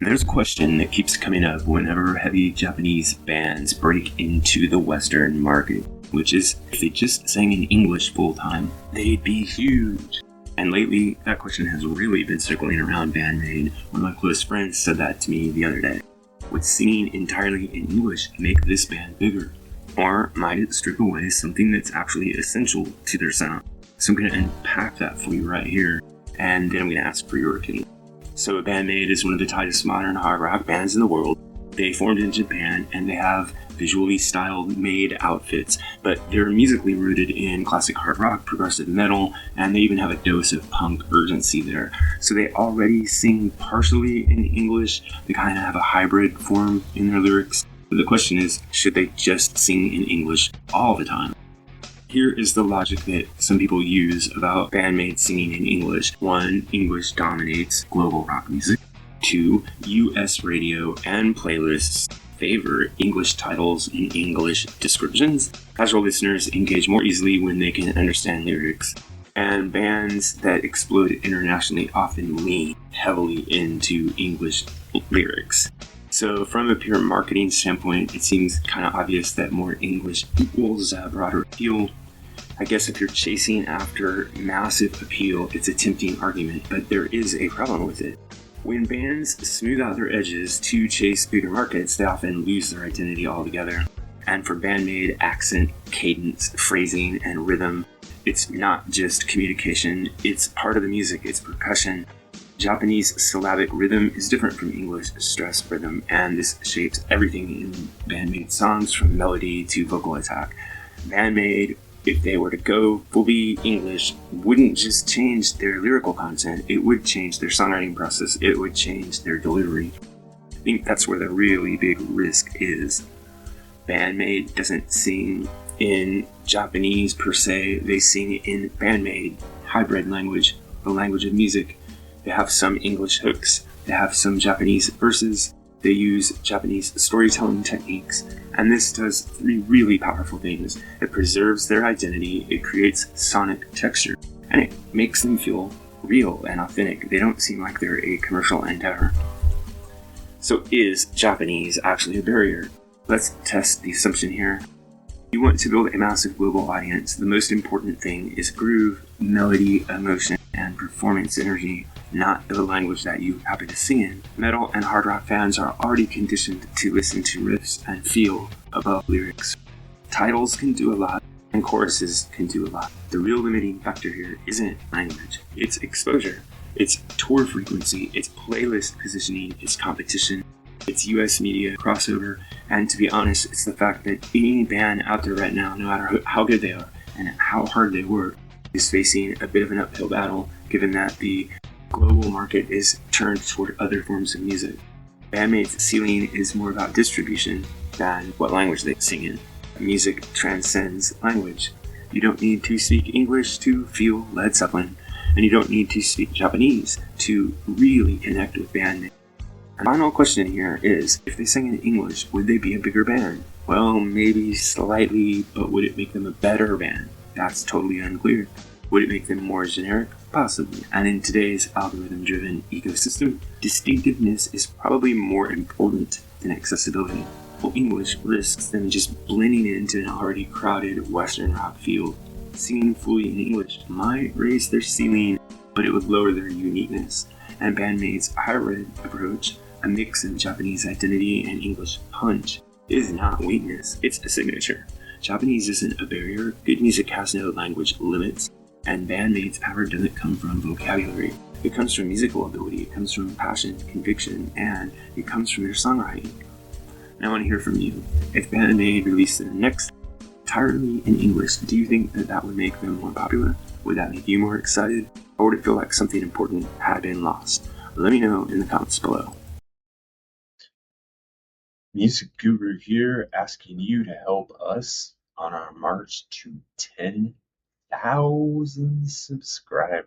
There's a question that keeps coming up whenever heavy Japanese bands break into the Western market, which is if they just sang in English full time, they'd be huge. And lately, that question has really been circling around Band-Maid. One of my close friends said that to me the other day. Would singing entirely in English make this band bigger? Or might it strip away something that's actually essential to their sound? So I'm going to unpack that for you right here, and then I'm going to ask for your opinion. So Band-Maid is one of the tightest modern hard rock bands in the world. They formed in Japan, and they have visually styled made outfits, but they're musically rooted in classic hard rock, progressive metal, and they even have a dose of punk urgency there. So they already sing partially in English. They kind of have a hybrid form in their lyrics. But the question is, should they just sing in English all the time? Here is the logic that some people use about Band-Maid singing in English. 1, English dominates global rock music. 2, US radio and playlists favor English titles and English descriptions. Casual listeners engage more easily when they can understand lyrics. And bands that explode internationally often lean heavily into English lyrics. So from a pure marketing standpoint, it seems kind of obvious that more English equals a broader appeal. I guess if you're chasing after massive appeal, it's a tempting argument, but there is a problem with it. When bands smooth out their edges to chase bigger markets, they often lose their identity altogether. And for Band-Maid, accent, cadence, phrasing, and rhythm, it's not just communication, it's part of the music, it's percussion. Japanese syllabic rhythm is different from English stress rhythm, and this shapes everything in Band-Maid songs from melody to vocal attack. Band-Maid, if they were to go fully English, wouldn't just change their lyrical content, it would change their songwriting process, it would change their delivery. I think that's where the really big risk is. Band-Maid doesn't sing in Japanese per se, they sing in Band-Maid hybrid language, the language of music. They have some English hooks, they have some Japanese verses, they use Japanese storytelling techniques, and this does 3 really powerful things. It preserves their identity, it creates sonic texture, and it makes them feel real and authentic. They don't seem like they're a commercial endeavor. So is Japanese actually a barrier? Let's test the assumption here. You want to build a massive global audience, the most important thing is groove, melody, emotion, and performance energy, not the language that you happen to sing in. Metal and hard rock fans are already conditioned to listen to riffs and feel above lyrics. Titles can do a lot, and choruses can do a lot. The real limiting factor here isn't language, it's exposure. It's tour frequency, it's playlist positioning, it's competition, it's US media crossover, and to be honest, it's the fact that any band out there right now, no matter how good they are and how hard they work, is facing a bit of an uphill battle, given that the global market is turned toward other forms of music. Band-Maid's ceiling is more about distribution than what language they sing in. Music transcends language. You don't need to speak English to feel Led Zeppelin, and you don't need to speak Japanese to really connect with Band-Maid. The final question here is, if they sang in English, would they be a bigger band? Well, maybe slightly, but would it make them a better band? That's totally unclear. Would it make them more generic? Possibly. And in today's algorithm-driven ecosystem, distinctiveness is probably more important than accessibility. Well, English risks them just blending into an already crowded Western rock field. Singing fully in English might raise their ceiling, but it would lower their uniqueness. And Band-Maid's hybrid approach, a mix of Japanese identity and English punch, is not weakness, it's a signature. Japanese isn't a barrier, good music has no language limits, and Band-Maid's power doesn't come from vocabulary. It comes from musical ability, it comes from passion, conviction, and it comes from their songwriting. And I want to hear from you. If Band-Maid released their next entirely in English, do you think that that would make them more popular? Would that make you more excited? Or would it feel like something important had been lost? Let me know in the comments below. MusicGuru here, asking you to help us on our march to 10,000 subscribers.